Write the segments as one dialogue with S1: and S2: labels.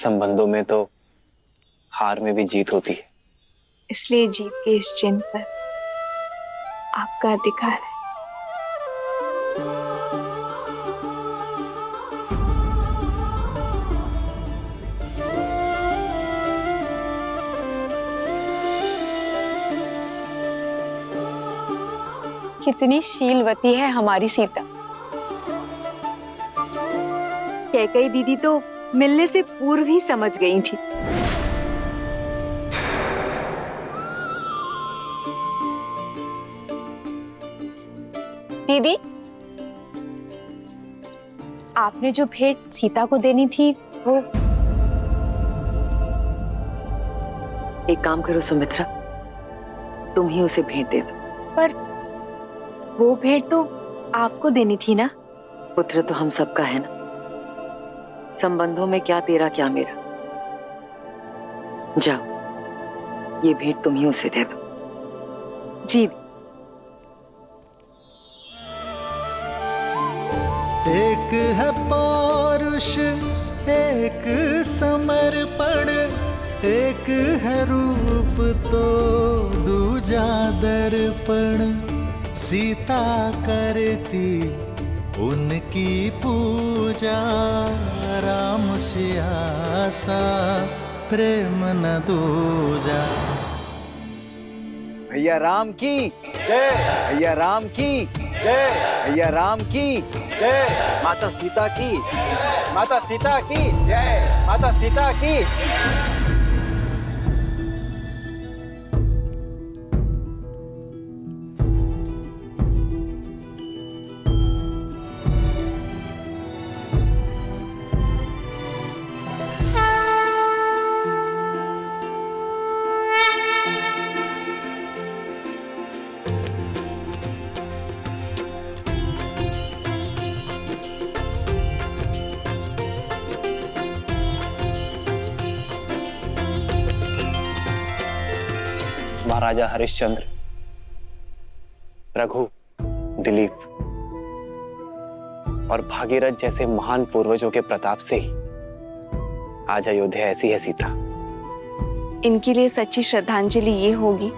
S1: संबंधों में तो हार में भी जीत होती है।
S2: इसलिए जीत के इस चिन्ह पर आपका अधिकार है। कितनी शीलवती है हमारी सीता। कैकेयी दीदी तो मिलने से पूर्व ही समझ गई थी। दीदी, आपने जो भेंट सीता को देनी थी वो।
S3: एक काम करो सुमित्रा, तुम ही उसे भेंट दे दो।
S2: पर वो भेंट तो आपको देनी थी ना।
S3: पुत्र तो हम सबका है ना, संबंधों में क्या तेरा क्या मेरा। जाओ, ये भेंट तुम ही उसे दे दो।
S2: जी।
S4: एक है पौरुष, एक समर्पण, एक है रूप तो दूजा दर्पण। सीता करती उनकी पूजा, राम सियासा प्रेम न दूजा।
S5: भैया राम की जय, भैया राम की जय, भैया राम की जय, माता सीता की, माता सीता की जय, माता सीता की।
S1: महाराजा हरिश्चंद्र, रघु, दिलीप और भागीरथ जैसे महान पूर्वजों के प्रताप से ही आज अयोध्या ऐसी है सीता।
S2: इनके लिए सच्ची श्रद्धांजलि ये होगी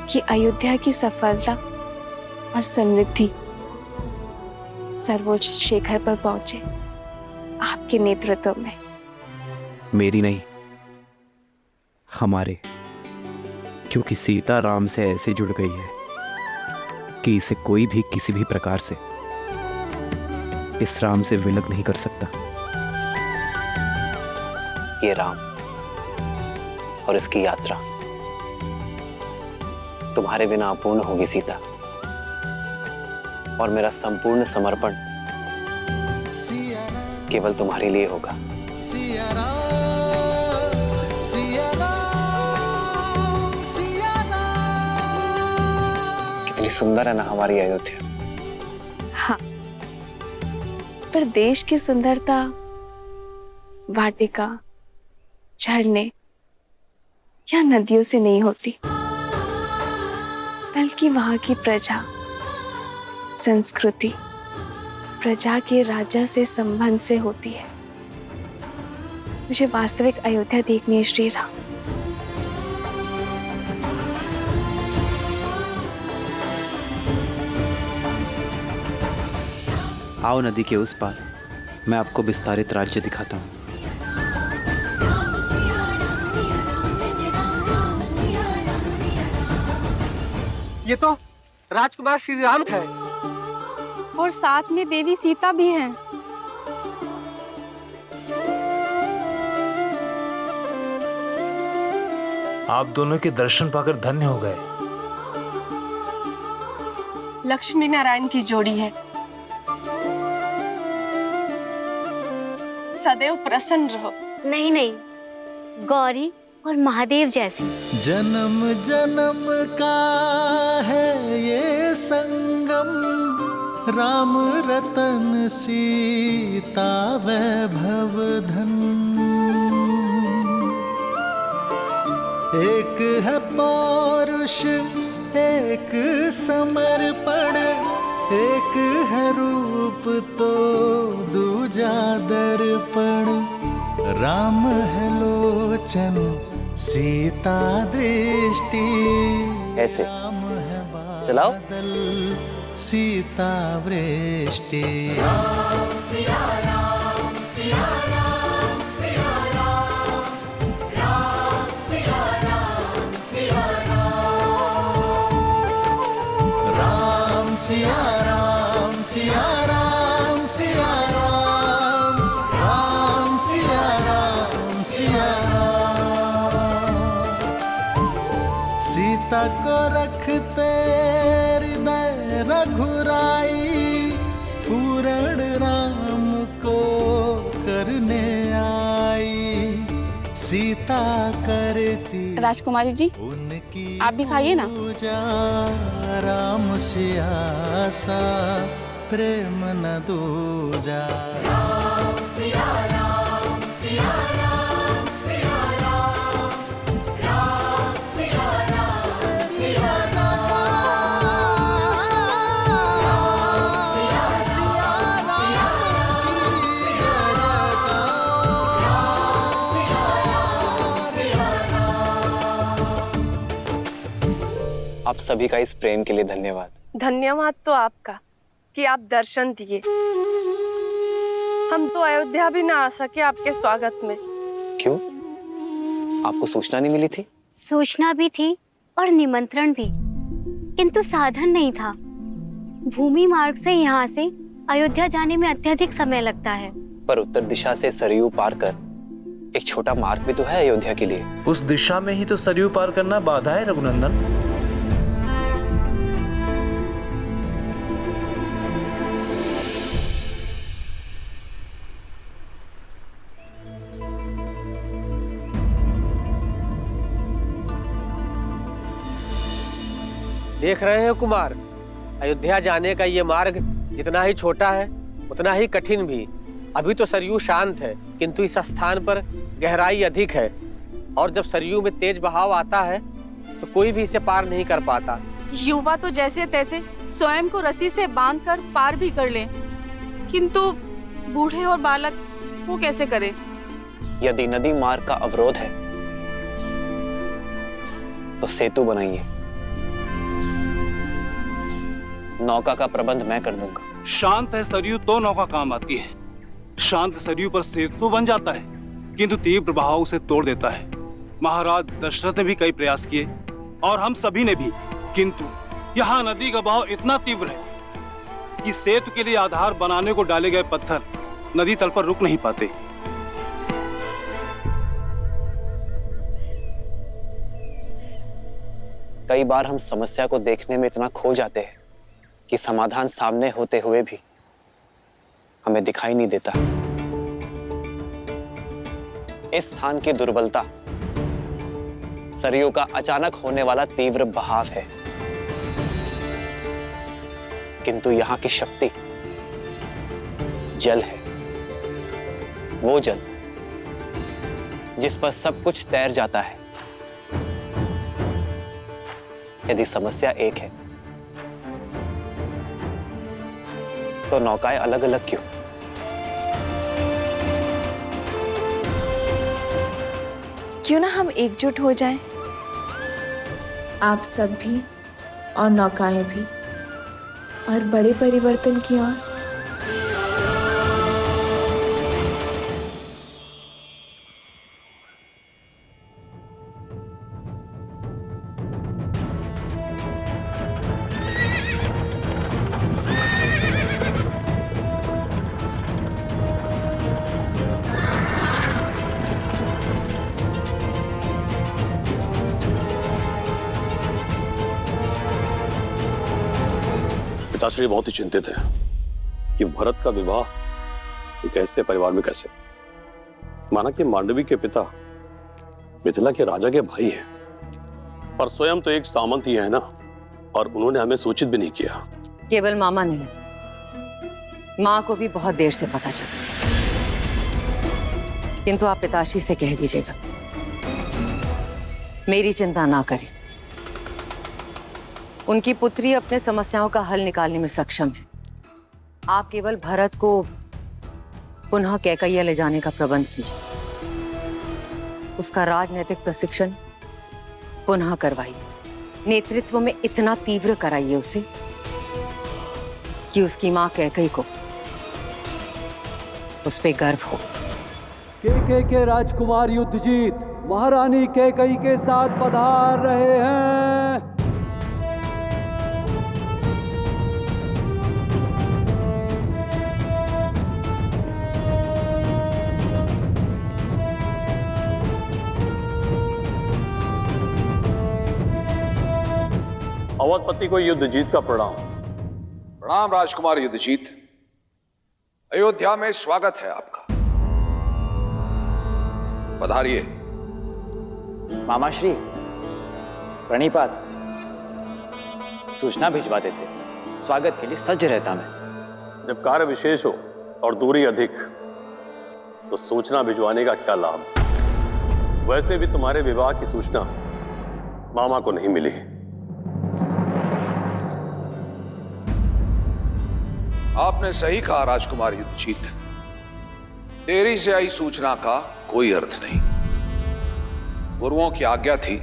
S2: कि अयोध्या की सफलता और समृद्धि सर्वोच्च शिखर पर पहुंचे आपके नेतृत्व में।
S6: मेरी नहीं, हमारे। क्योंकि सीता राम से ऐसे जुड़ गई है कि इसे कोई भी किसी भी प्रकार से इस राम से विलग नहीं कर सकता।
S1: ये राम और इसकी यात्रा तुम्हारे बिना अपूर्ण होगी सीता, और मेरा संपूर्ण समर्पण केवल तुम्हारे लिए होगा। कितनी सुंदर है ना हमारी अयोध्या।
S2: हाँ, पर देश की सुंदरता वाटिका, झरने या नदियों से नहीं होती, बल्कि वहां की प्रजा, संस्कृति, प्रजा के राजा से संबंध से होती है। मुझे वास्तविक अयोध्या देखनी है श्री राम।
S6: आओ नदी के उस पार, मैं आपको विस्तारित राज्य दिखाता हूँ।
S7: ये तो राजकुमार श्री राम है
S8: और साथ में देवी सीता भी हैं।
S9: आप दोनों के दर्शन पाकर धन्य हो गए।
S8: लक्ष्मी नारायण की जोड़ी है, सदैव प्रसन्न रहो।
S10: नहीं नहीं, गौरी और महादेव जैसे।
S4: जन्म जन्म का है ये संगम, राम रतन सीता वैभव धन। एक है पौरुष, एक समर्पण, एक है रूप तो दूजा दर्पण। राम है लोचन सीता दृष्टि,
S1: ऐसे
S4: राम है
S1: चलाओ।
S4: बादल सीता वृष्टि। सिया राम सिया राम सिया राम, राम सिया राम सिया राम। सीता को रखते हृदय रघुराई, पूर्ण राम को करने आई। सीता करती
S8: राजकुमारी जी,
S4: उनकी
S8: आप भी खाइए ना।
S4: पूजा, राम सिया सा प्रेम न दूजा। राम सिया राम सिया राम सिया राम, राम सिया राम सिया राम, सिया सिया राम की जय जयकार।
S1: आप सभी का इस प्रेम के लिए धन्यवाद।
S2: धन्यवाद तो आपका कि आप दर्शन दिए। हम तो अयोध्या भी ना आ सके आपके स्वागत में।
S1: क्यों? आपको सूचना नहीं मिली थी?
S10: सूचना भी थी और निमंत्रण भी, किंतु साधन नहीं था। भूमि मार्ग से यहाँ से अयोध्या जाने में अत्यधिक समय लगता है।
S1: पर उत्तर दिशा से सरयू पार कर एक छोटा मार्ग भी तो है अयोध्या के लिए।
S9: उस दिशा में ही तो सरयू पार करना बाधा है रघुनंदन।
S7: देख रहे हैं कुमार, अयोध्या जाने का ये मार्ग जितना ही छोटा है उतना ही कठिन भी। अभी तो सरयू शांत है, किंतु इस स्थान पर गहराई अधिक है, और जब सरयू में तेज बहाव आता है तो कोई भी इसे पार नहीं कर पाता।
S8: युवा तो जैसे तैसे स्वयं को रस्सी से बांधकर पार भी कर ले, किंतु बूढ़े और बालक वो कैसे करें?
S1: यदि नदी मार्ग का अवरोध है तो सेतु बनाइए। नौका का प्रबंध मैं कर दूंगा।
S11: शांत है सरयू तो नौका काम आती है। शांत सरयू पर सेतु बन जाता है, किंतु तीव्र बहाव उसे तोड़ देता है। महाराज दशरथ ने भी कई प्रयास किए और हम सभी ने भी, किंतु यहाँ नदी का बहाव इतना तीव्र है कि सेतु के लिए आधार बनाने को डाले गए पत्थर नदी तल पर रुक नहीं पाते।
S1: कई बार हम समस्या को देखने में इतना खो जाते हैं कि समाधान सामने होते हुए भी हमें दिखाई नहीं देता। इस स्थान की दुर्बलता सरयू का अचानक होने वाला तीव्र बहाव है, किंतु यहां की शक्ति जल है। वो जल जिस पर सब कुछ तैर जाता है। यदि समस्या एक है तो नौकाएं अलग अलग क्यों?
S2: क्यों ना हम एकजुट हो जाएं? आप सब भी और नौकाएं भी, और बड़े परिवर्तन की ओर।
S12: पिताश्री बहुत ही चिंतित है कि भरत का विवाह एक ऐसे परिवार में कैसे। माना कि मांडवी के पिता मिथिला के राजा के भाई हैं, पर स्वयं तो एक सामंत ही है ना, और उन्होंने हमें सूचित भी नहीं किया।
S3: केवल मामा नहीं, माँ को भी बहुत देर से पता चला, किंतु आप पिताश्री से कह दीजिएगा मेरी चिंता ना करें। उनकी पुत्री अपने समस्याओं का हल निकालने में सक्षम है। आप केवल भरत को पुनः कैकैया ले जाने का प्रबंध कीजिए। उसका राजनीतिक प्रशिक्षण पुनः करवाइए, नेतृत्व में इतना तीव्र कराइए उसे कि उसकी मां कैकेयी को उस पे गर्व हो।
S13: के राजकुमार युद्धजीत महारानी कैकेयी के साथ पधार रहे हैं।
S12: अवधपति को युद्धजीत का प्रणाम।
S14: प्रणाम राजकुमार युद्धजीत, अयोध्या में स्वागत है आपका, पधारिए।
S1: मामाश्री प्रणिपात, सूचना भिजवा देते, स्वागत के लिए सज्ज रहता मैं।
S12: जब कार्य विशेष हो और दूरी अधिक तो सूचना भिजवाने का क्या लाभ। वैसे भी तुम्हारे विवाह की सूचना मामा को नहीं मिली।
S14: आपने सही कहा राजकुमार युद्धजीत, देरी से आई सूचना का कोई अर्थ नहीं। गुरुओं की आज्ञा थी,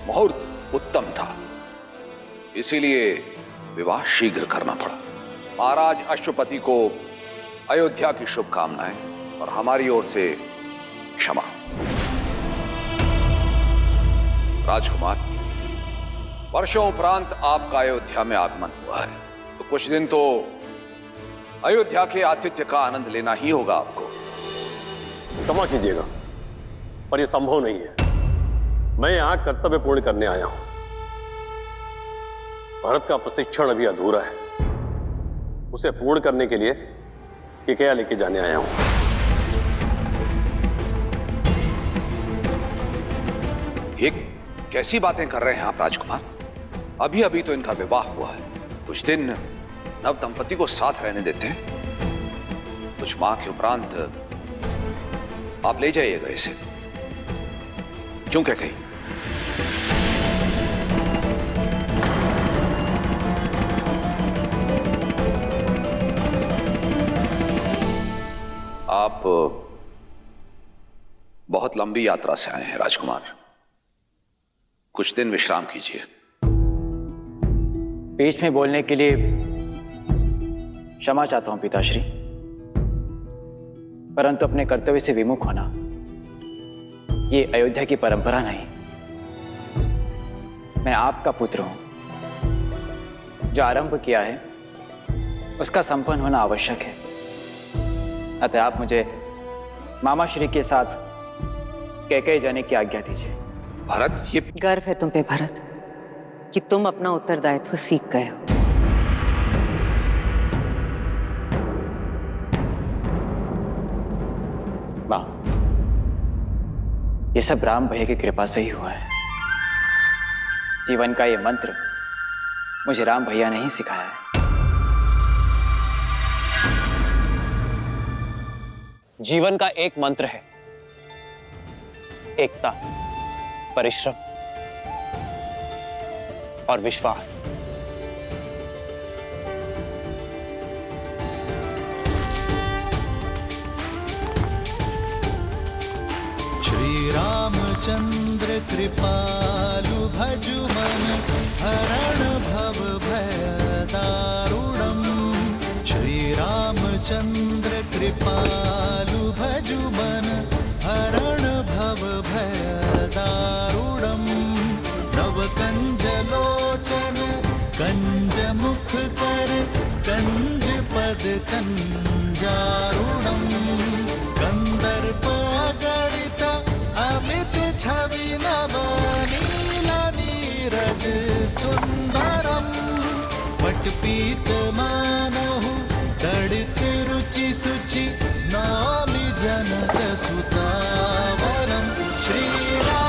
S14: मुहूर्त उत्तम था, इसीलिए विवाह शीघ्र करना पड़ा। महाराज अश्वपति को अयोध्या की शुभकामनाएं और हमारी ओर से क्षमा। राजकुमार, वर्षों उपरांत आपका अयोध्या में आगमन हुआ है, तो कुछ दिन तो अयोध्या के आतिथ्य का आनंद लेना ही होगा आपको।
S12: क्षमा कीजिएगा, पर यह संभव नहीं है। मैं यहां कर्तव्य पूर्ण करने आया हूं। भरत का प्रशिक्षण अभी अधूरा है, उसे पूर्ण करने के लिए कैकेयी लेके जाने आया हूं।
S14: ये कैसी बातें कर रहे हैं आप राजकुमार? अभी अभी तो इनका विवाह हुआ है, कुछ दिन नव दंपति को साथ रहने देते हैं। कुछ माह के उपरांत आप ले जाइएगा इसे। क्यों कैकेयी? आप बहुत लंबी यात्रा से आए हैं राजकुमार, कुछ दिन विश्राम कीजिए।
S1: बीच में बोलने के लिए क्षमा चाहता हूं पिताश्री, परंतु अपने कर्तव्य से विमुख होना ये अयोध्या की परंपरा नहीं। मैं आपका पुत्र हूं, जो आरंभ किया है उसका संपन्न होना आवश्यक है। अतः आप मुझे मामा श्री के साथ कैकेयी जाने की आज्ञा दीजिए।
S14: भरत, ये
S3: गर्व है तुम पे भरत कि तुम अपना उत्तरदायित्व सीख गए हो।
S1: मां, ये सब राम भैया की कृपा से ही हुआ है। जीवन का ये मंत्र मुझे राम भैया ने ही सिखाया है। जीवन का एक मंत्र है एकता, परिश्रम और विश्वास।
S4: श्री रामचंद्र कृपालु भजु मन हरण भव भय दारुणम। श्री रामचंद्र कृपालु भजु मन हरण भव भय दारुणम। नव कंज लोचन कंज मुख कर कंज पद कंजारुणम। कंदर्प गणित अमित छवि नव नील नीरज सुंदरम। पटपीत मानहु दड़ित रुचि सुचि नामि जनक सुतावरम। श्री राम